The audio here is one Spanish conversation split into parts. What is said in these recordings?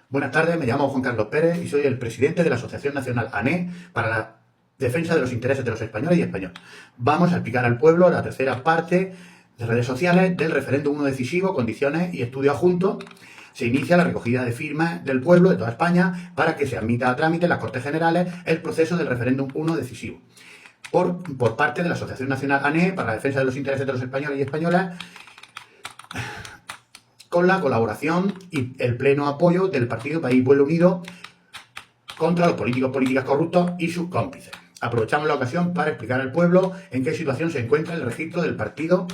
Buenas tardes, me llamo Juan Carlos Pérez y soy el presidente de la Asociación Nacional ANE para la defensa de los intereses de los españoles y españoles. Vamos a explicar al pueblo la tercera parte de redes sociales del referéndum 1 decisivo, condiciones y estudio adjunto. Se inicia la recogida de firmas del pueblo de toda España para que se admita a trámite en las Cortes Generales el proceso del referéndum 1 decisivo. Por parte de la Asociación Nacional ANE para la defensa de los intereses de los españoles y españolas, con la colaboración y el pleno apoyo del Partido País Pueblo Unido contra los políticas corruptos y sus cómplices. Aprovechamos la ocasión para explicar al pueblo en qué situación se encuentra el registro del partido,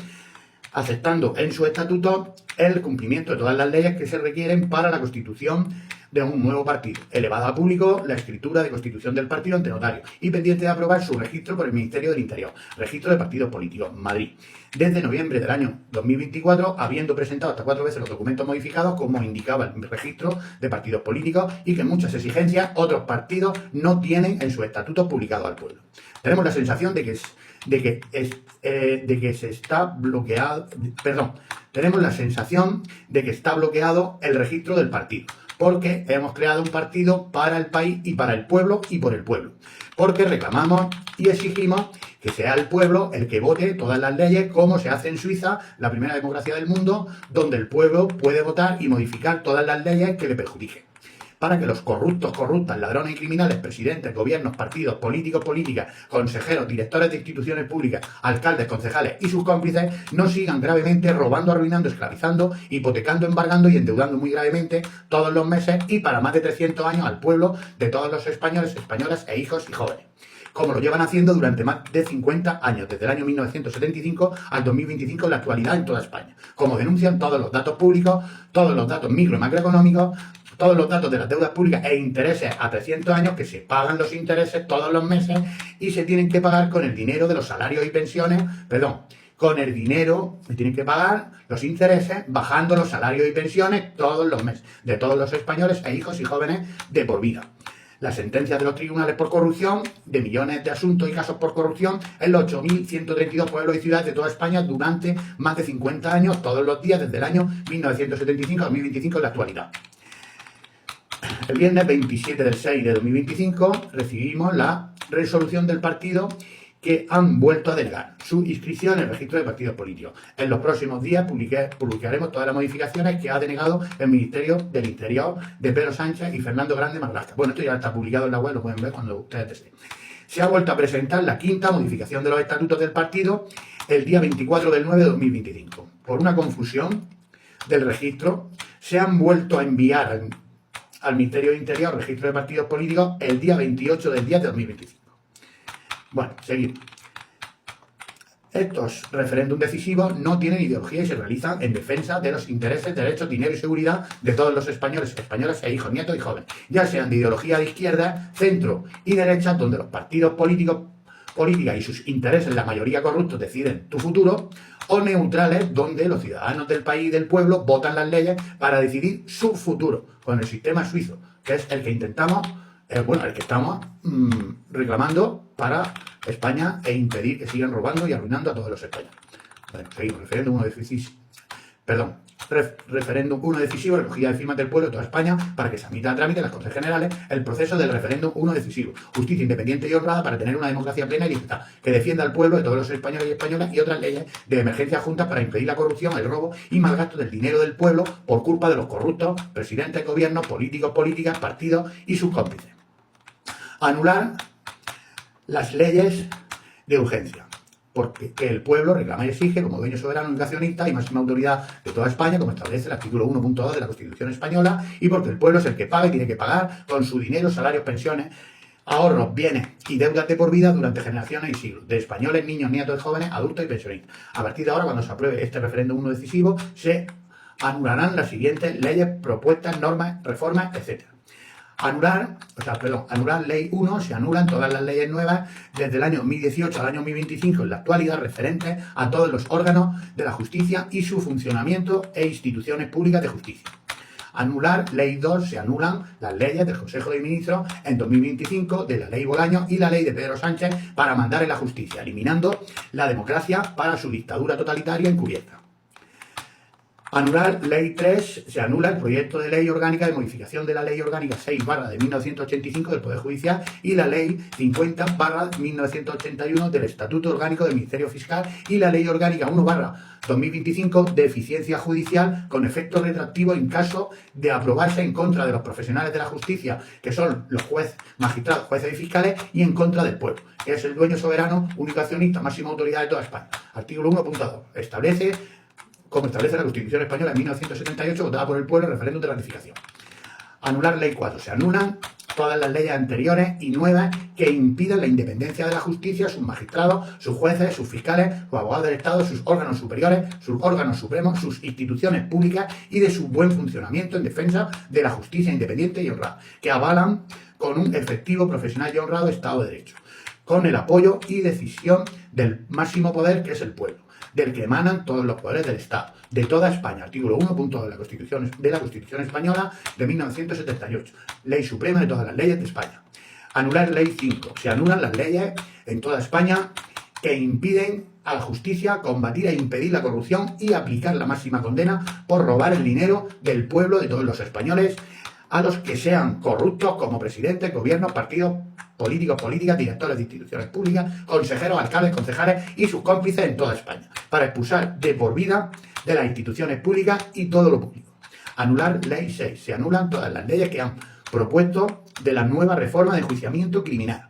aceptando en su estatuto el cumplimiento de todas las leyes que se requieren para la constitución de un nuevo partido, elevado a público la escritura de constitución del partido ante notario y pendiente de aprobar su registro por el Ministerio del Interior, registro de partidos políticos, Madrid, desde noviembre del año 2024, habiendo presentado hasta 4 veces los documentos modificados como indicaba el registro de partidos políticos y que muchas exigencias otros partidos no tienen en sus estatutos publicados al pueblo. Tenemos la sensación tenemos la sensación de que está bloqueado el registro del partido, porque hemos creado un partido para el país y para el pueblo y por el pueblo, porque reclamamos y exigimos que sea el pueblo el que vote todas las leyes, como se hace en Suiza, la primera democracia del mundo, donde el pueblo puede votar y modificar todas las leyes que le perjudiquen, para que los corruptos, corruptas, ladrones y criminales, presidentes, gobiernos, partidos, políticos, políticas, consejeros, directores de instituciones públicas, alcaldes, concejales y sus cómplices no sigan gravemente robando, arruinando, esclavizando, hipotecando, embargando y endeudando muy gravemente todos los meses y para más de 300 años al pueblo de todos los españoles, españolas e hijos y jóvenes, como lo llevan haciendo durante más de 50 años, desde el año 1975 al 2025 en la actualidad en toda España, como denuncian todos los datos públicos, todos los datos micro y macroeconómicos, todos los datos de las deudas públicas e intereses a 300 años que se pagan los intereses todos los meses y se tienen que pagar con el dinero de los salarios y pensiones, con el dinero se tienen que pagar los intereses bajando los salarios y pensiones todos los meses de todos los españoles e hijos y jóvenes de por vida. Las sentencias de los tribunales por corrupción, de millones de asuntos y casos por corrupción en los 8.132 pueblos y ciudades de toda España durante más de 50 años, todos los días, desde el año 1975 a 2025 en la actualidad. El viernes 27 del 6 de 2025 recibimos la resolución del partido que han vuelto a denegar su inscripción en el registro de partidos políticos. En los próximos días publicaremos todas las modificaciones que ha denegado el Ministerio del Interior de Pedro Sánchez y Fernando Grande Marlaska. Bueno, esto ya está publicado en la web, lo pueden ver cuando ustedes deseen. Se ha vuelto a presentar la quinta modificación de los estatutos del partido el día 24 del 9 de 2025. Por una confusión del registro, se han vuelto a enviar al Ministerio del Interior registro de partidos políticos el día 28 del 10 de 2025. Bueno, seguimos. Estos referéndums decisivos no tienen ideología y se realizan en defensa de los intereses, derechos, dinero y seguridad de todos los españoles, españolas e hijos, nietos y jóvenes, ya sean de ideología de izquierda, centro y derecha, donde los partidos políticas y sus intereses, la mayoría corruptos, deciden tu futuro, o neutrales, donde los ciudadanos del país y del pueblo votan las leyes para decidir su futuro, con el sistema suizo, que es el que intentamos, el que estamos reclamando para España e impedir que sigan robando y arruinando a todos los españoles. Bueno, seguimos. Referéndum 1 decisivo, recogida de firmas del pueblo de toda España para que se admita a trámite en las Cortes Generales el proceso del referéndum 1 decisivo. Justicia independiente y honrada para tener una democracia plena y libertad, que defienda al pueblo de todos los españoles y españolas y otras leyes de emergencia juntas para impedir la corrupción, el robo y malgasto del dinero del pueblo por culpa de los corruptos, presidentes, gobiernos, políticos, políticas, partidos y sus cómplices. Anular las leyes de urgencia, porque el pueblo reclama y exige como dueño soberano y accionista y máxima autoridad de toda España, como establece el artículo 1.2 de la Constitución española, y porque el pueblo es el que paga y tiene que pagar con su dinero, salarios, pensiones, ahorros, bienes y deudas de por vida durante generaciones y siglos, de españoles, niños, nietos, jóvenes, adultos y pensionistas. A partir de ahora, cuando se apruebe este referéndum 1 decisivo, se anularán las siguientes leyes, propuestas, normas, reformas, etc. Anular ley 1, se anulan todas las leyes nuevas desde el año 2018 al año 2025 en la actualidad referentes a todos los órganos de la justicia y su funcionamiento e instituciones públicas de justicia. Anular ley 2, se anulan las leyes del Consejo de Ministros en 2025 de la ley Bolaño y la ley de Pedro Sánchez para mandar en la justicia, eliminando la democracia para su dictadura totalitaria encubierta. Anular Ley 3, se anula el proyecto de ley orgánica de modificación de la Ley Orgánica 6/1985 del Poder Judicial y la Ley 50/1981 del Estatuto Orgánico del Ministerio Fiscal y la Ley Orgánica 1/2025 de Eficiencia Judicial con efecto retroactivo en caso de aprobarse en contra de los profesionales de la justicia, que son los jueces, magistrados, jueces y fiscales, y en contra del pueblo, que es el dueño soberano, único accionista, máxima autoridad de toda España. Artículo 1.2. Como establece la Constitución Española en 1978, votada por el pueblo en referéndum de ratificación. Anular Ley 4. Se anulan todas las leyes anteriores y nuevas que impidan la independencia de la justicia, sus magistrados, sus jueces, sus fiscales, sus abogados del Estado, sus órganos superiores, sus órganos supremos, sus instituciones públicas y de su buen funcionamiento en defensa de la justicia independiente y honrada, que avalan con un efectivo, profesional y honrado Estado de Derecho, con el apoyo y decisión del máximo poder, que es el pueblo, del que emanan todos los poderes del Estado, de toda España. Artículo 1.2 de la Constitución Española de 1978. Ley suprema de todas las leyes de España. Anular Ley 5. Se anulan las leyes en toda España que impiden a la justicia combatir e impedir la corrupción y aplicar la máxima condena por robar el dinero del pueblo, de todos los españoles, a los que sean corruptos como presidentes, gobiernos, partidos políticos, políticas, directores de instituciones públicas, consejeros, alcaldes, concejales y sus cómplices en toda España, para expulsar de por vida de las instituciones públicas y todo lo público. Anular Ley 6. Se anulan todas las leyes que han propuesto de la nueva reforma de enjuiciamiento criminal.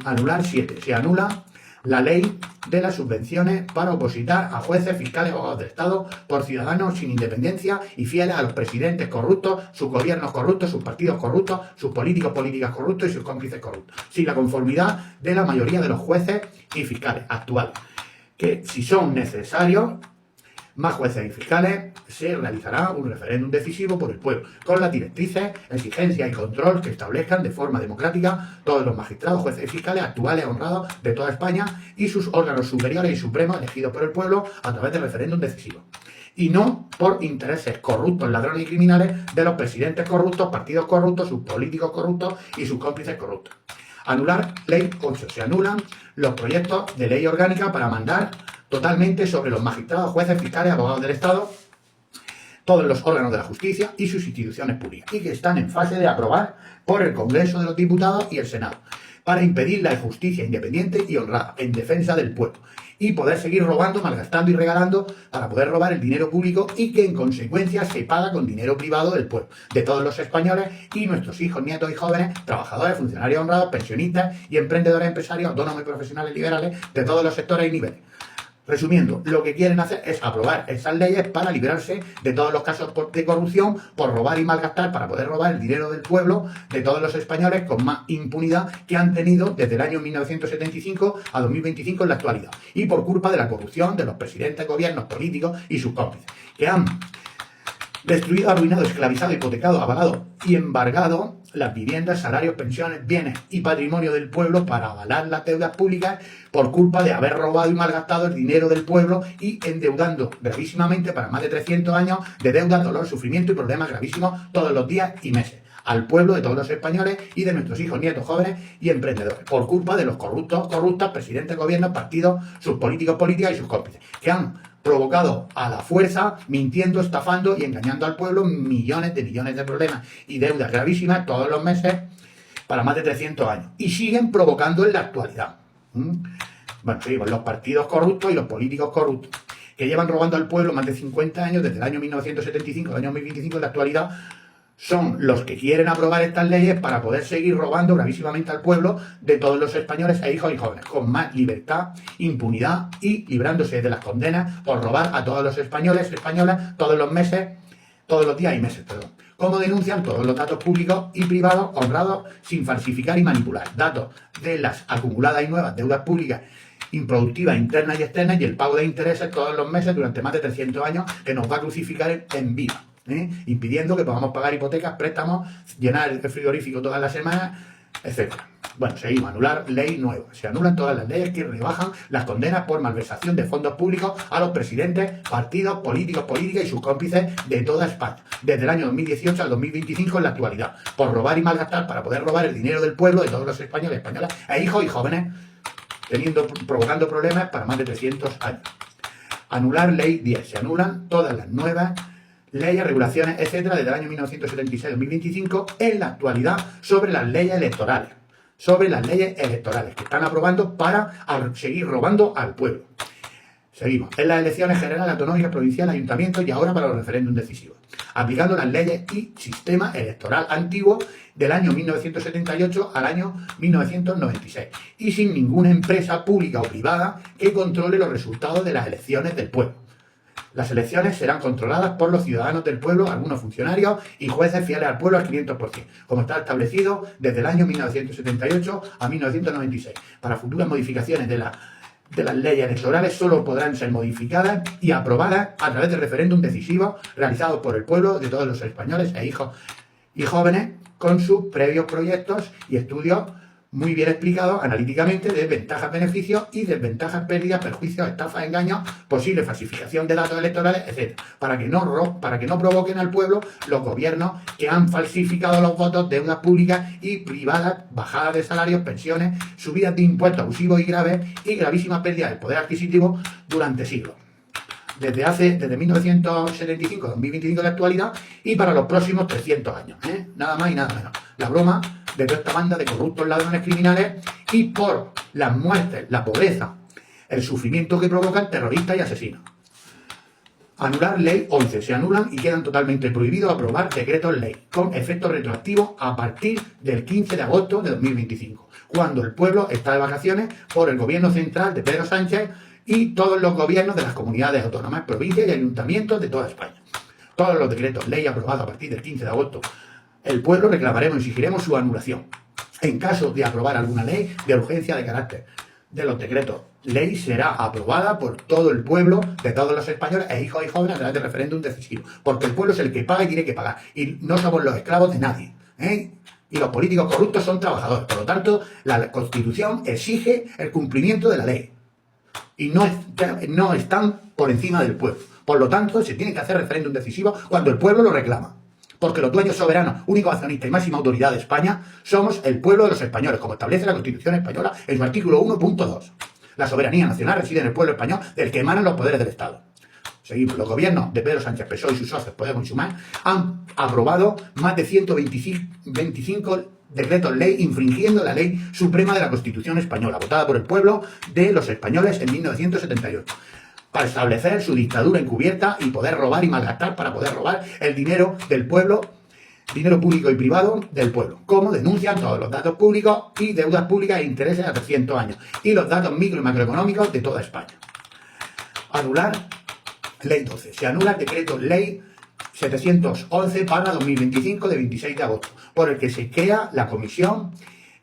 Anular 7. Se anula la ley de las subvenciones para opositar a jueces, fiscales o abogados del Estado por ciudadanos sin independencia y fieles a los presidentes corruptos, sus gobiernos corruptos, sus partidos corruptos, sus políticos, políticas corruptos y sus cómplices corruptos, sin la conformidad de la mayoría de los jueces y fiscales actuales, que si son necesarios más jueces y fiscales, se realizará un referéndum decisivo por el pueblo, con las directrices, exigencias y control que establezcan de forma democrática todos los magistrados, jueces y fiscales actuales honrados de toda España y sus órganos superiores y supremos elegidos por el pueblo a través del referéndum decisivo. Y no por intereses corruptos, ladrones y criminales de los presidentes corruptos, partidos corruptos, sus políticos corruptos y sus cómplices corruptos. Anular Ley 8. Se anulan los proyectos de ley orgánica para mandar totalmente sobre los magistrados, jueces, fiscales, abogados del Estado, todos los órganos de la justicia y sus instituciones públicas, y que están en fase de aprobar por el Congreso de los Diputados y el Senado, para impedir la justicia independiente y honrada en defensa del pueblo, y poder seguir robando, malgastando y regalando para poder robar el dinero público y que en consecuencia se paga con dinero privado del pueblo, de todos los españoles y nuestros hijos, nietos y jóvenes, trabajadores, funcionarios honrados, pensionistas y emprendedores, empresarios, autónomos y profesionales liberales de todos los sectores y niveles. Resumiendo, lo que quieren hacer es aprobar esas leyes para librarse de todos los casos de corrupción por robar y malgastar, para poder robar el dinero del pueblo, de todos los españoles, con más impunidad que han tenido desde el año 1975 a 2025 en la actualidad. Y por culpa de la corrupción de los presidentes, gobiernos, políticos y sus cómplices, que han destruido, arruinado, esclavizado, hipotecado, avalado y embargado las viviendas, salarios, pensiones, bienes y patrimonio del pueblo para avalar las deudas públicas por culpa de haber robado y malgastado el dinero del pueblo y endeudando gravísimamente para más de 300 años de deuda, dolor, sufrimiento y problemas gravísimos todos los días y meses al pueblo de todos los españoles y de nuestros hijos, nietos, jóvenes y emprendedores, por culpa de los corruptos, corruptas, presidentes, gobiernos, partidos, sus políticos, políticas y sus cómplices, que han provocado a la fuerza, mintiendo, estafando y engañando al pueblo millones de problemas y deudas gravísimas todos los meses para más de 300 años. Y siguen provocando en la actualidad. Bueno, seguimos, los partidos corruptos y los políticos corruptos, que llevan robando al pueblo más de 50 años, desde el año 1975 al año 2025 en la actualidad, son los que quieren aprobar estas leyes para poder seguir robando gravísimamente al pueblo de todos los españoles e hijos y jóvenes, con más libertad, impunidad y librándose de las condenas por robar a todos los españoles, españolas, todos los meses, todos los días y meses, perdón. Como denuncian todos los datos públicos y privados honrados sin falsificar y manipular, datos de las acumuladas y nuevas deudas públicas improductivas internas y externas y el pago de intereses todos los meses durante más de 300 años que nos va a crucificar en vida. Impidiendo que podamos pagar hipotecas, préstamos, llenar el frigorífico todas las semanas, etc. Bueno, seguimos. Anular ley nueva. Se anulan todas las leyes que rebajan las condenas por malversación de fondos públicos a los presidentes, partidos, políticos, políticas y sus cómplices de toda España, desde el año 2018 al 2025 en la actualidad, por robar y malgastar para poder robar el dinero del pueblo, de todos los españoles, españolas e hijos y jóvenes, provocando problemas para más de 300 años. Anular Ley 10. Se anulan todas las nuevas leyes, regulaciones, etcétera, desde el año 1976-2025 en la actualidad sobre las leyes electorales. Sobre las leyes electorales que están aprobando para seguir robando al pueblo. Seguimos. En las elecciones generales, autonómicas, provinciales, ayuntamientos y ahora para los referéndums decisivos. Aplicando las leyes y sistema electoral antiguo del año 1978 al año 1996. Y sin ninguna empresa pública o privada que controle los resultados de las elecciones del pueblo. Las elecciones serán controladas por los ciudadanos del pueblo, algunos funcionarios y jueces fieles al pueblo al 500%, como está establecido desde el año 1978 a 1996. Para futuras modificaciones de las leyes electorales solo podrán ser modificadas y aprobadas a través de referéndum decisivos realizados por el pueblo de todos los españoles e hijos y jóvenes con sus previos proyectos y estudios muy bien explicados analíticamente de ventajas, beneficios y desventajas, pérdidas, perjuicios, estafas, engaños, posible falsificación de datos electorales, etc. Para que no provoquen al pueblo los gobiernos que han falsificado los votos, deudas públicas y privadas, bajadas de salarios, pensiones, subidas de impuestos abusivos y graves y gravísimas pérdidas del poder adquisitivo durante siglos. Desde 1975 a 2025 de la actualidad y para los próximos 300 años. Nada más y nada menos. La broma de toda esta banda de corruptos ladrones criminales y por las muertes, la pobreza, el sufrimiento que provocan terroristas y asesinos. Anular Ley 11. Se anulan y quedan totalmente prohibidos aprobar decretos ley con efecto retroactivo a partir del 15 de agosto de 2025, cuando el pueblo está de vacaciones por el gobierno central de Pedro Sánchez y todos los gobiernos de las comunidades autónomas, provincias y ayuntamientos de toda España. Todos los decretos ley aprobados a partir del 15 de agosto, el pueblo reclamaremos y exigiremos su anulación. En caso de aprobar alguna ley de urgencia de carácter de los decretos, ley será aprobada por todo el pueblo de todos los españoles e hijos y jóvenes a través de referéndum decisivo, porque el pueblo es el que paga y tiene que pagar, y no somos los esclavos de nadie, y los políticos corruptos son trabajadores. Por lo tanto, la Constitución exige el cumplimiento de la ley y no están por encima del pueblo. Por lo tanto, se tiene que hacer referéndum decisivo cuando el pueblo lo reclama. Porque los dueños soberanos, únicos accionistas y máxima autoridad de España somos el pueblo de los españoles, como establece la Constitución española en su artículo 1.2. La soberanía nacional reside en el pueblo español, del que emanan los poderes del Estado. Seguimos. Los gobiernos de Pedro Sánchez, PSOE y sus socios Podemos y Sumar han aprobado más de 125 decretos ley infringiendo la ley suprema de la Constitución española, votada por el pueblo de los españoles en 1978. Para establecer su dictadura encubierta y poder robar y malgastar para poder robar el dinero del pueblo, dinero público y privado del pueblo, como denuncian todos los datos públicos y deudas públicas e intereses a 300 años, y los datos micro y macroeconómicos de toda España. Anular Ley 12. Se anula el decreto Ley 711/2025 de 26 de agosto, por el que se crea la Comisión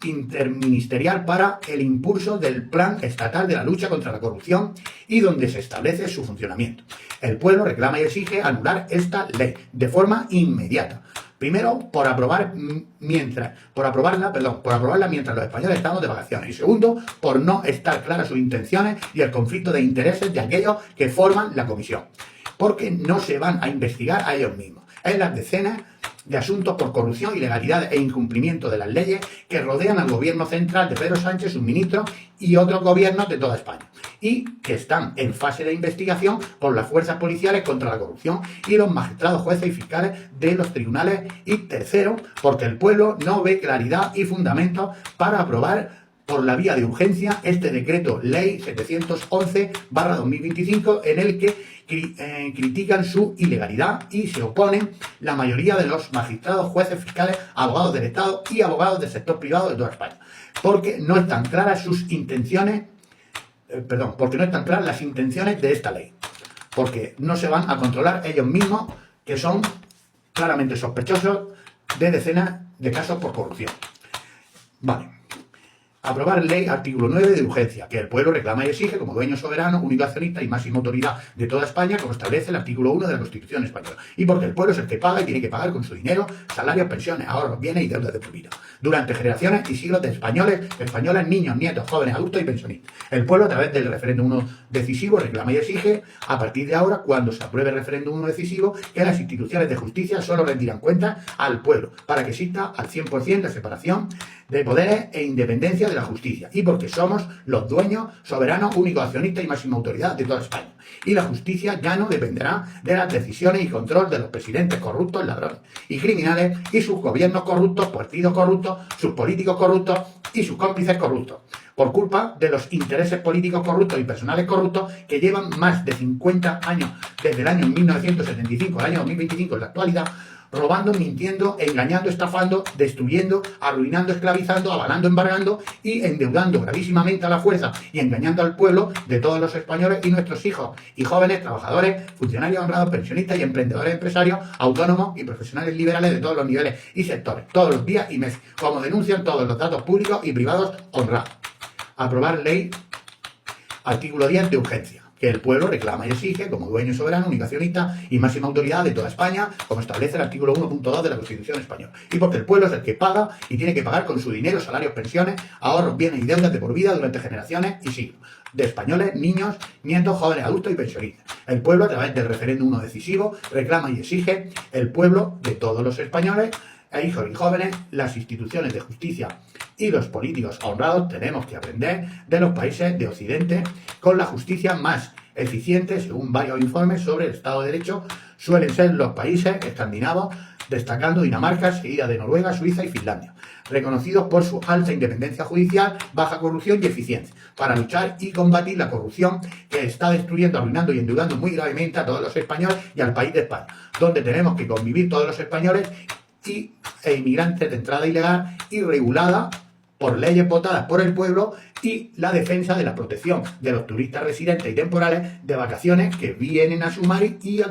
Interministerial para el impulso del Plan Estatal de la Lucha contra la Corrupción y donde se establece su funcionamiento. El pueblo reclama y exige anular esta ley de forma inmediata. Primero, por aprobarla mientras los españoles estamos de vacaciones. Y segundo, por no estar claras sus intenciones y el conflicto de intereses de aquellos que forman la comisión. Porque no se van a investigar a ellos mismos. En las decenas de asuntos por corrupción, ilegalidad e incumplimiento de las leyes que rodean al gobierno central de Pedro Sánchez, sus ministros y otros gobiernos de toda España, y que están en fase de investigación por las fuerzas policiales contra la corrupción y los magistrados, jueces y fiscales de los tribunales. Y tercero, porque el pueblo no ve claridad y fundamentos para aprobar por la vía de urgencia este decreto Ley 711/2025 en el que critican su ilegalidad y se oponen la mayoría de los magistrados, jueces, fiscales, abogados del Estado y abogados del sector privado de toda España, porque no están claras sus intenciones, porque no están claras las intenciones de esta ley, porque no se van a controlar ellos mismos, que son claramente sospechosos de decenas de casos por corrupción. Vale. Aprobar ley, artículo 9 de urgencia, que el pueblo reclama y exige como dueño soberano, único accionista y máxima autoridad de toda España, como establece el artículo 1 de la Constitución española. Y porque el pueblo es el que paga y tiene que pagar con su dinero, salarios, pensiones, ahorros, bienes y deudas de por vida. Durante generaciones y siglos de españoles, españolas, niños, nietos, jóvenes, adultos y pensionistas. El pueblo, a través del referéndum 1 decisivo, reclama y exige, a partir de ahora, cuando se apruebe el referéndum 1 decisivo, que las instituciones de justicia solo rendirán cuentas al pueblo, para que exista al 100% la separación de poderes e independencia de la justicia y porque somos los dueños, soberanos, únicos accionistas y máxima autoridad de toda España. Y la justicia ya no dependerá de las decisiones y control de los presidentes corruptos, ladrones y criminales y sus gobiernos corruptos, partidos corruptos, sus políticos corruptos y sus cómplices corruptos, por culpa de los intereses políticos corruptos y personales corruptos que llevan más de 50 años, desde el año 1975 al año 2025 en la actualidad, robando, mintiendo, engañando, estafando, destruyendo, arruinando, esclavizando, avalando, embargando y endeudando gravísimamente a la fuerza y engañando al pueblo de todos los españoles y nuestros hijos y jóvenes, trabajadores, funcionarios honrados, pensionistas y emprendedores, empresarios, autónomos y profesionales liberales de todos los niveles y sectores, todos los días y meses, como denuncian todos los datos públicos y privados honrados. Aprobar ley, artículo 10 de urgencia, que el pueblo reclama y exige como dueño soberano, único accionista y máxima autoridad de toda España, como establece el artículo 1.2 de la Constitución española. Y porque el pueblo es el que paga y tiene que pagar con su dinero, salarios, pensiones, ahorros, bienes y deudas de por vida durante generaciones y siglos, de españoles, niños, nietos, jóvenes, adultos y pensionistas. El pueblo, a través del referéndum 1 decisivo, reclama y exige el pueblo de todos los españoles, hijos y jóvenes, las instituciones de justicia y los políticos honrados tenemos que aprender de los países de Occidente con la justicia más eficiente, según varios informes sobre el Estado de Derecho, suelen ser los países escandinavos, destacando Dinamarca, seguida de Noruega, Suiza y Finlandia, reconocidos por su alta independencia judicial, baja corrupción y eficiencia, para luchar y combatir la corrupción que está destruyendo, arruinando y endeudando muy gravemente a todos los españoles y al país de España, donde tenemos que convivir todos los españoles e inmigrantes de entrada ilegal y regulada por leyes votadas por el pueblo y la defensa de la protección de los turistas residentes y temporales de vacaciones que vienen a sumar y a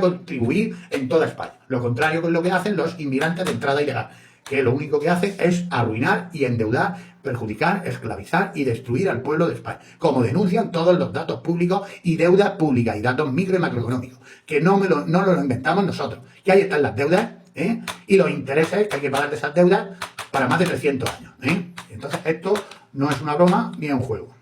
contribuir en toda España. Lo contrario con lo que hacen los inmigrantes de entrada ilegal, que lo único que hacen es arruinar y endeudar, perjudicar, esclavizar y destruir al pueblo de España, como denuncian todos los datos públicos y deudas públicas y datos micro y macroeconómicos, que no lo inventamos nosotros, que ahí están las deudas y los intereses que hay que pagar de esas deudas para más de 300 años. Entonces esto no es una broma ni es un juego.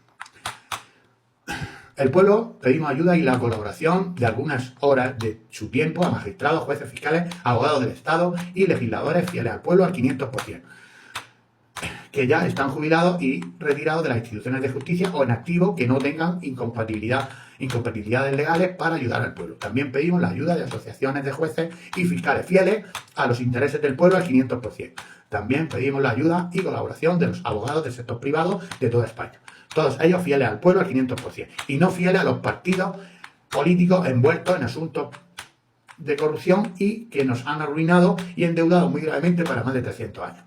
El pueblo pedimos ayuda y la colaboración de algunas horas de su tiempo a magistrados, jueces, fiscales, abogados del Estado y legisladores fieles al pueblo al 500%, que ya están jubilados y retirados de las instituciones de justicia o en activo que no tengan incompatibilidades legales para ayudar al pueblo. También pedimos la ayuda de asociaciones de jueces y fiscales fieles a los intereses del pueblo al 500%. También pedimos la ayuda y colaboración de los abogados del sector privado de toda España. Todos ellos fieles al pueblo al 500% y no fieles a los partidos políticos envueltos en asuntos de corrupción y que nos han arruinado y endeudado muy gravemente para más de 300 años.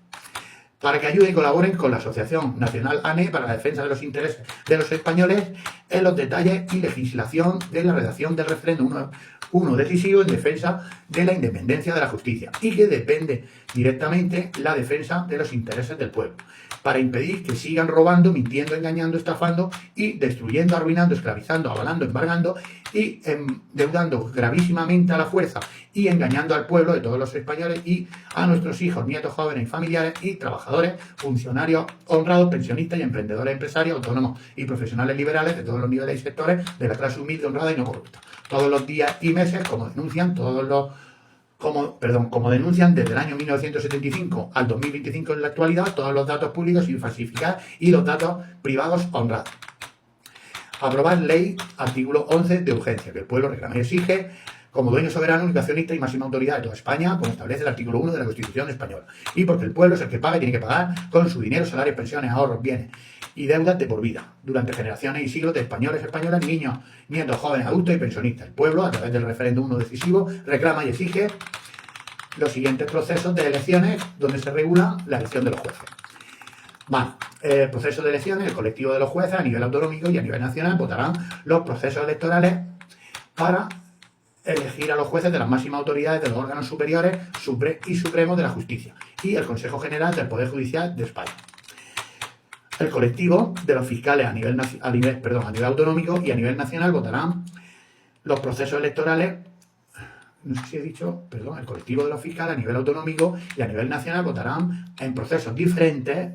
Para que ayuden y colaboren con la Asociación Nacional ANE para la defensa de los intereses de los españoles en los detalles y legislación de la redacción del referéndum 1 decisivo en defensa de la independencia de la justicia y que depende directamente la defensa de los intereses del pueblo, para impedir que sigan robando, mintiendo, engañando, estafando y destruyendo, arruinando, esclavizando, avalando, embargando y endeudando gravísimamente a la fuerza y engañando al pueblo de todos los españoles y a nuestros hijos, nietos, jóvenes y familiares y trabajadores, funcionarios honrados, pensionistas y emprendedores, empresarios, autónomos y profesionales liberales de todos los niveles y sectores de la clase humilde, honrada y no corrupta. Todos los días y meses, como denuncian desde el año 1975 al 2025 en la actualidad, todos los datos públicos sin falsificar y los datos privados honrados. Aprobar ley, artículo 11 de urgencia, que el pueblo reclama y exige como dueño soberano, único accionista y máxima autoridad de toda España, como establece el artículo 1 de la Constitución española. Y porque el pueblo es el que paga y tiene que pagar con su dinero, salarios, pensiones, ahorros, bienes y deudas de por vida, durante generaciones y siglos de españoles, españolas, niños, nietos, jóvenes, adultos y pensionistas. El pueblo, a través del referéndum 1 decisivo, reclama y exige los siguientes procesos de elecciones donde se regula la elección de los jueces. El proceso de elecciones, el colectivo de los jueces a nivel autonómico y a nivel nacional votarán los procesos electorales para elegir a los jueces de las máximas autoridades de los órganos superiores y supremos de la justicia y el Consejo General del Poder Judicial de España. El colectivo de los fiscales a nivel autonómico y a nivel nacional votarán los procesos electorales. No sé si he dicho, el colectivo de los fiscales a nivel autonómico y a nivel nacional votarán en procesos diferentes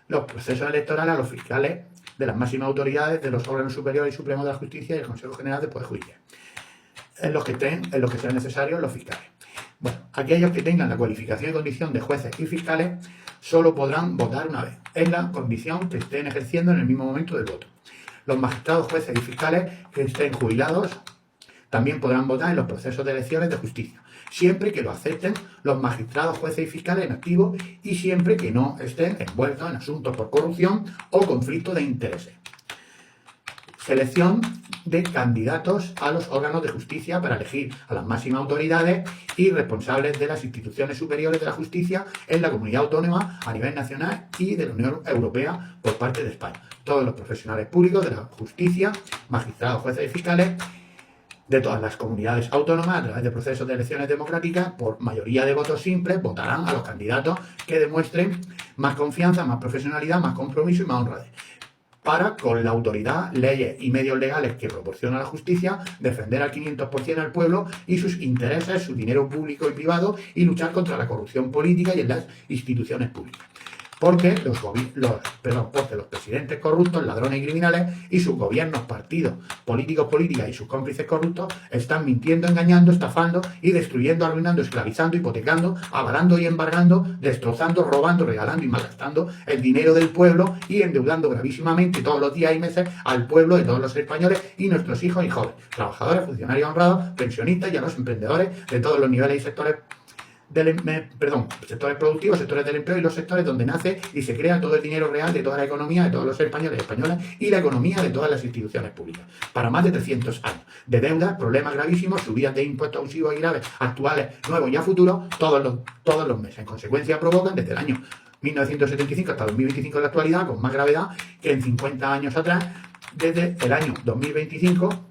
los procesos electorales a los fiscales de las máximas autoridades de los órganos superiores y supremos de la justicia y el Consejo General del Poder Judicial, en los que sean necesarios los fiscales. Bueno, aquellos que tengan la cualificación y condición de jueces y fiscales solo podrán votar una vez, en la condición que estén ejerciendo en el mismo momento del voto. Los magistrados, jueces y fiscales que estén jubilados también podrán votar en los procesos de elecciones de justicia, siempre que lo acepten los magistrados, jueces y fiscales en activo y siempre que no estén envueltos en asuntos por corrupción o conflicto de intereses. Selección de candidatos a los órganos de justicia para elegir a las máximas autoridades y responsables de las instituciones superiores de la justicia en la comunidad autónoma a nivel nacional y de la Unión Europea por parte de España. Todos los profesionales públicos de la justicia, magistrados, jueces y fiscales de todas las comunidades autónomas a través de procesos de elecciones democráticas por mayoría de votos simples votarán a los candidatos que demuestren más confianza, más profesionalidad, más compromiso y más honradez, para, con la autoridad, leyes y medios legales que proporciona la justicia, defender al 500% al pueblo y sus intereses, su dinero público y privado, y luchar contra la corrupción política y en las instituciones públicas. Porque los presidentes corruptos, ladrones y criminales y sus gobiernos, partidos, políticos, políticas y sus cómplices corruptos están mintiendo, engañando, estafando y destruyendo, arruinando, esclavizando, hipotecando, avalando y embargando, destrozando, robando, regalando y malgastando el dinero del pueblo y endeudando gravísimamente todos los días y meses al pueblo de todos los españoles y nuestros hijos y jóvenes, trabajadores, funcionarios honrados, pensionistas y a los emprendedores de todos los niveles y sectores sectores productivos, sectores del empleo y los sectores donde nace y se crea todo el dinero real de toda la economía de todos los españoles y españolas y la economía de todas las instituciones públicas. Para más de 300 años de deuda, problemas gravísimos, subidas de impuestos abusivos y graves, actuales, nuevos y a futuro, todos los meses. En consecuencia, provocan desde el año 1975 hasta 2025 en la actualidad, con más gravedad que en 50 años atrás, desde el año 2025.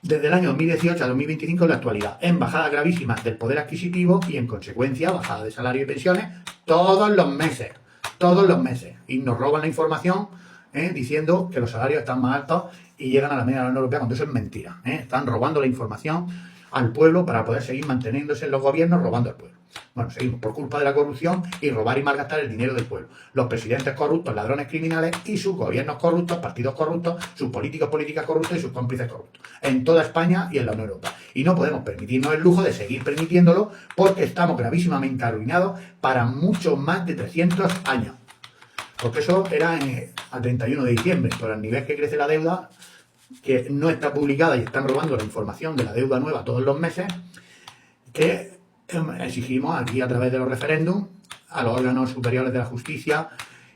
Desde el año 2018 a 2025 en la actualidad, en bajadas gravísimas del poder adquisitivo y en consecuencia bajada de salario y pensiones todos los meses, y nos roban la información diciendo que los salarios están más altos y llegan a la media de la Unión Europea, cuando eso es mentira. Están robando la información al pueblo para poder seguir manteniéndose en los gobiernos robando al pueblo. Bueno, seguimos por culpa de la corrupción y robar y malgastar el dinero del pueblo. Los presidentes corruptos, ladrones criminales y sus gobiernos corruptos, partidos corruptos, sus políticos, políticas corruptas y sus cómplices corruptos. En toda España y en la Unión Europea. Y no podemos permitirnos el lujo de seguir permitiéndolo porque estamos gravísimamente arruinados para mucho más de 300 años. Porque eso era a 31 de diciembre, por el nivel que crece la deuda, que no está publicada y están robando la información de la deuda nueva todos los meses, que exigimos aquí a través de los referéndums a los órganos superiores de la justicia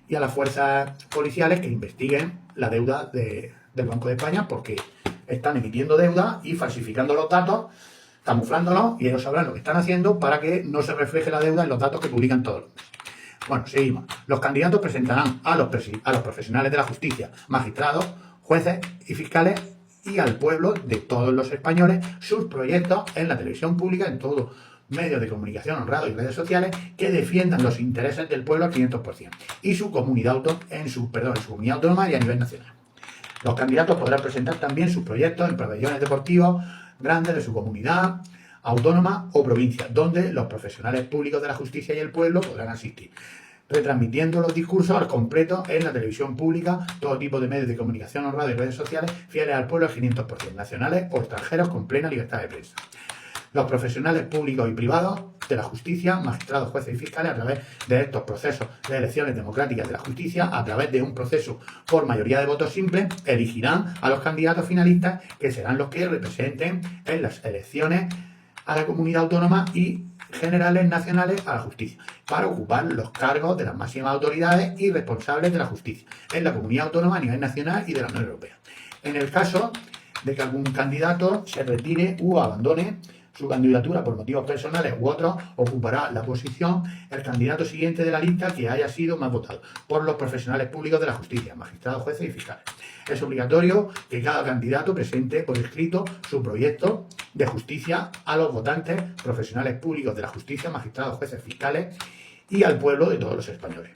y a las fuerzas policiales que investiguen la deuda del Banco de España, porque están emitiendo deuda y falsificando los datos, camuflándolos, y ellos sabrán lo que están haciendo para que no se refleje la deuda en los datos que publican todos los meses. Bueno, seguimos. Los candidatos presentarán a los profesionales de la justicia, magistrados, jueces y fiscales y al pueblo de todos los españoles sus proyectos en la televisión pública, en todos medios de comunicación honrados y redes sociales que defiendan los intereses del pueblo al 500% y su comunidad autónoma y a nivel nacional. Los candidatos podrán presentar también sus proyectos en pabellones deportivos grandes de su comunidad autónoma o provincia, donde los profesionales públicos de la justicia y el pueblo podrán asistir, retransmitiendo los discursos al completo en la televisión pública, todo tipo de medios de comunicación honrados y redes sociales fieles al pueblo al 500%, nacionales o extranjeros con plena libertad de prensa. Los profesionales públicos y privados de la justicia, magistrados, jueces y fiscales, a través de estos procesos de elecciones democráticas de la justicia, a través de un proceso por mayoría de votos simples, elegirán a los candidatos finalistas que serán los que representen en las elecciones a la comunidad autónoma y generales nacionales a la justicia, para ocupar los cargos de las máximas autoridades y responsables de la justicia en la comunidad autónoma a nivel nacional y de la Unión Europea. En el caso de que algún candidato se retire u abandone su candidatura por motivos personales u otros, ocupará la posición el candidato siguiente de la lista que haya sido más votado por los profesionales públicos de la justicia, magistrados, jueces y fiscales. Es obligatorio que cada candidato presente por escrito su proyecto de justicia a los votantes, profesionales públicos de la justicia, magistrados, jueces, fiscales y al pueblo de todos los españoles.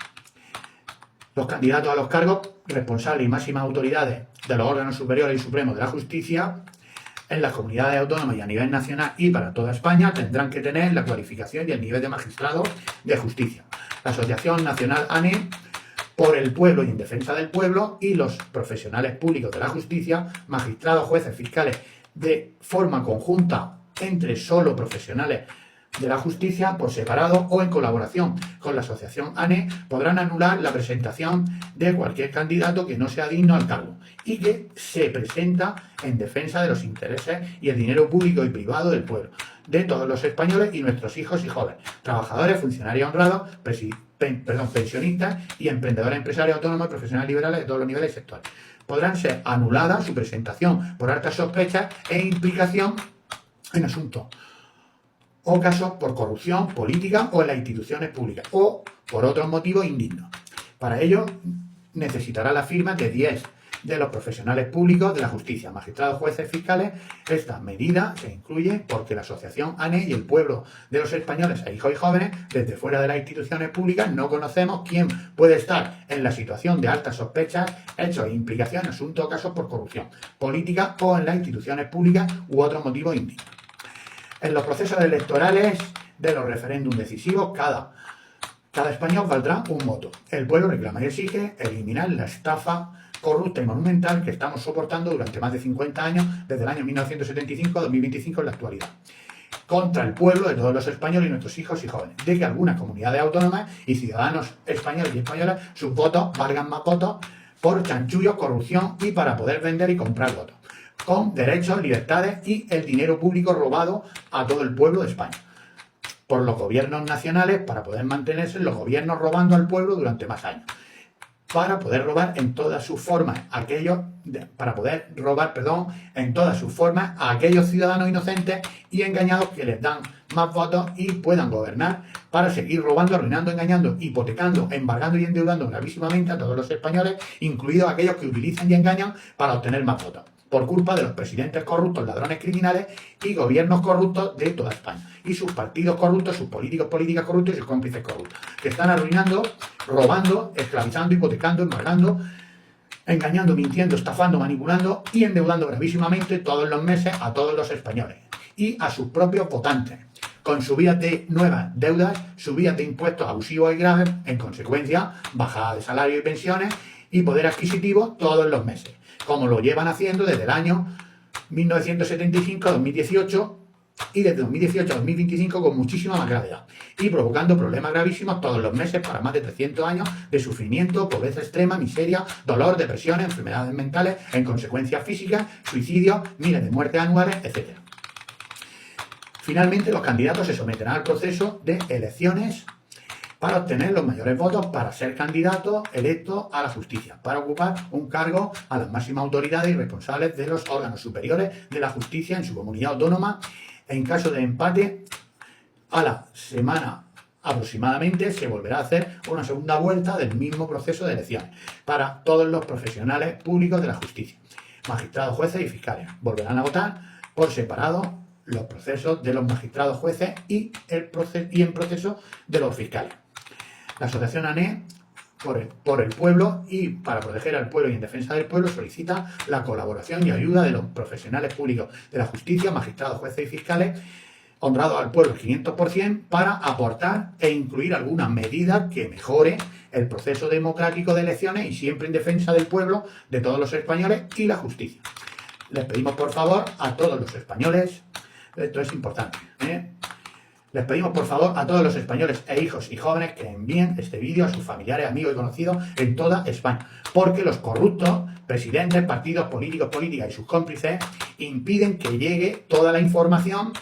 Los candidatos a los cargos, responsables y máximas autoridades de los órganos superiores y supremos de la justicia en las comunidades autónomas y a nivel nacional y para toda España tendrán que tener la cualificación y el nivel de magistrado de justicia. La Asociación Nacional ANE, por el pueblo y en defensa del pueblo, y los profesionales públicos de la justicia, magistrados, jueces, fiscales, de forma conjunta entre solo profesionales de la Justicia, por separado o en colaboración con la asociación ANE, podrán anular la presentación de cualquier candidato que no sea digno al cargo y que se presenta en defensa de los intereses y el dinero público y privado del pueblo, de todos los españoles y nuestros hijos y jóvenes, trabajadores, funcionarios honrados, pensionistas y emprendedores, empresarios, autónomos y profesionales liberales de todos los niveles y sectores. Podrán ser anuladas su presentación por altas sospechas e implicación en asuntos o casos por corrupción política o en las instituciones públicas o por otros motivos indignos. Para ello necesitará la firma de 10 de los profesionales públicos de la justicia, magistrados, jueces, fiscales. Esta medida se incluye porque la asociación ANE y el pueblo de los españoles e hijos y jóvenes, desde fuera de las instituciones públicas, no conocemos quién puede estar en la situación de altas sospechas, hechos e implicaciones, asuntos o casos por corrupción política o en las instituciones públicas u otros motivos indignos. En los procesos electorales de los referéndums decisivos, cada español valdrá un voto. El pueblo reclama y exige eliminar la estafa corrupta y monumental que estamos soportando durante más de 50 años, desde el año 1975 a 2025 en la actualidad, contra el pueblo de todos los españoles y nuestros hijos y jóvenes, de que algunas comunidades autónomas y ciudadanos españoles y españolas, sus votos valgan más votos por chanchullos, corrupción y para poder vender y comprar votos, con derechos, libertades y el dinero público robado a todo el pueblo de España por los gobiernos nacionales, para poder mantenerse los gobiernos robando al pueblo durante más años, para poder robar en todas sus formas a aquellos ciudadanos inocentes y engañados que les dan más votos y puedan gobernar para seguir robando, arruinando, engañando, hipotecando, embargando y endeudando gravísimamente a todos los españoles, incluidos aquellos que utilizan y engañan para obtener más votos, por culpa de los presidentes corruptos, ladrones criminales y gobiernos corruptos de toda España, y sus partidos corruptos, sus políticos, políticas corruptos y sus cómplices corruptos, que están arruinando, robando, esclavizando, hipotecando, embargando, engañando, mintiendo, estafando, manipulando y endeudando gravísimamente todos los meses a todos los españoles y a sus propios votantes, con subidas de nuevas deudas, subidas de impuestos abusivos y graves, en consecuencia, bajada de salarios y pensiones y poder adquisitivo todos los meses, como lo llevan haciendo desde el año 1975 a 2018 y desde 2018 a 2025 con muchísima más gravedad, y provocando problemas gravísimos todos los meses para más de 300 años de sufrimiento, pobreza extrema, miseria, dolor, depresiones, enfermedades mentales, en consecuencias físicas, suicidios, miles de muertes anuales, etc. Finalmente, los candidatos se someterán al proceso de elecciones para obtener los mayores votos para ser candidatos electos a la justicia, para ocupar un cargo a las máximas autoridades y responsables de los órganos superiores de la justicia en su comunidad autónoma. En caso de empate, a la semana aproximadamente se volverá a hacer una segunda vuelta del mismo proceso de elecciones para todos los profesionales públicos de la justicia, magistrados, jueces y fiscales. Volverán a votar por separado los procesos de los magistrados, jueces y en proceso de los fiscales. La asociación ANE por el pueblo y para proteger al pueblo y en defensa del pueblo solicita la colaboración y ayuda de los profesionales públicos de la justicia, magistrados, jueces y fiscales, honrados al pueblo el 500%, para aportar e incluir algunas medidas que mejore el proceso democrático de elecciones y siempre en defensa del pueblo, de todos los españoles y la justicia. Les pedimos por favor a todos los españoles, esto es importante, les pedimos por favor a todos los españoles e hijos y jóvenes que envíen este vídeo a sus familiares, amigos y conocidos en toda España, porque los corruptos, presidentes, partidos políticos, políticas y sus cómplices impiden que llegue toda la información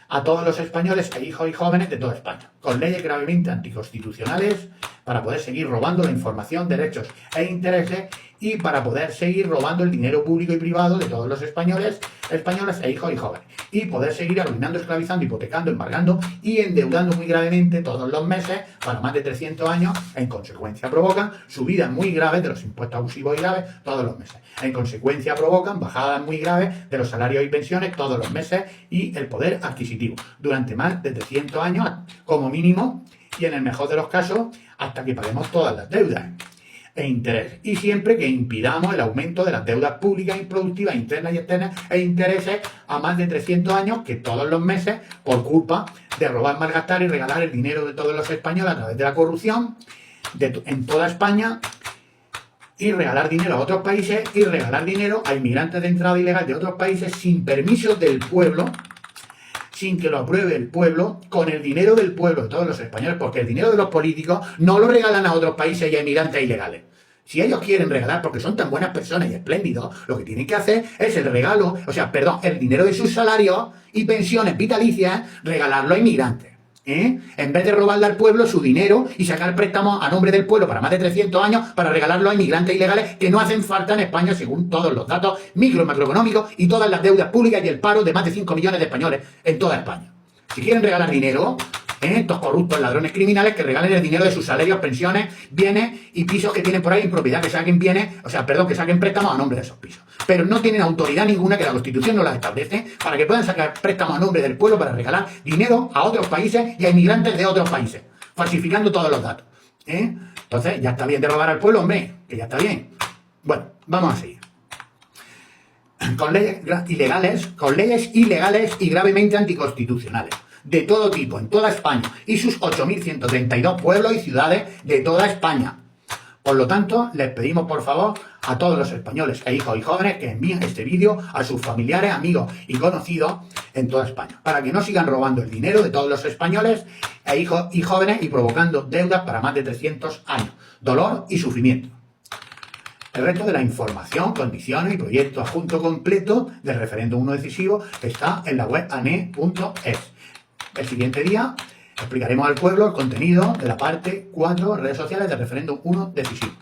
a todos los españoles e hijos y jóvenes de toda España, con leyes gravemente anticonstitucionales para poder seguir robando la información, derechos e intereses y para poder seguir robando el dinero público y privado de todos los españoles e hijos y jóvenes, y poder seguir arruinando, esclavizando, hipotecando, embargando y endeudando muy gravemente todos los meses para más de 300 años. En consecuencia provocan subidas muy graves de los impuestos abusivos y graves todos los meses. En consecuencia provocan bajadas muy graves de los salarios y pensiones todos los meses y el poder adquisitivo durante más de 300 años como mínimo, y en el mejor de los casos hasta que paguemos todas las deudas e intereses, y siempre que impidamos el aumento de las deudas públicas improductivas internas y externas e intereses a más de 300 años, que todos los meses, por culpa de robar, malgastar y regalar el dinero de todos los españoles a través de la corrupción en toda España, y regalar dinero a otros países y regalar dinero a inmigrantes de entrada ilegal de otros países sin permiso del pueblo, sin que lo apruebe el pueblo, con el dinero del pueblo de todos los españoles, porque el dinero de los políticos no lo regalan a otros países y a inmigrantes ilegales. Si ellos quieren regalar, porque son tan buenas personas y espléndidos, lo que tienen que hacer es el regalo, el dinero de sus salarios y pensiones vitalicias, regalarlo a inmigrantes. En vez de robarle al pueblo su dinero y sacar préstamos a nombre del pueblo para más de 300 años para regalarlo a inmigrantes ilegales que no hacen falta en España según todos los datos micro y macroeconómicos y todas las deudas públicas y el paro de más de 5 millones de españoles en toda España. Si quieren regalar dinero, estos corruptos ladrones criminales que regalen el dinero de sus salarios, pensiones, bienes y pisos que tienen por ahí en propiedad, que saquen que saquen préstamos a nombre de esos pisos. Pero no tienen autoridad ninguna, que la Constitución no la establece, para que puedan sacar préstamos a nombre del pueblo para regalar dinero a otros países y a inmigrantes de otros países, falsificando todos los datos. Entonces, ya está bien de robar al pueblo, hombre, que ya está bien. Bueno, vamos a seguir. Con leyes ilegales y gravemente anticonstitucionales, de todo tipo, en toda España, y sus 8.132 pueblos y ciudades de toda España. Por lo tanto, les pedimos por favor a todos los españoles e hijos y jóvenes que envíen este vídeo a sus familiares, amigos y conocidos en toda España, para que no sigan robando el dinero de todos los españoles e hijos y jóvenes y provocando deudas para más de 300 años, dolor y sufrimiento. El resto de la información, condiciones y proyecto adjunto completo del referéndum 1 decisivo está en la web ane.es. El siguiente día explicaremos al pueblo el contenido de la parte 4, redes sociales del referéndum 1 decisivo.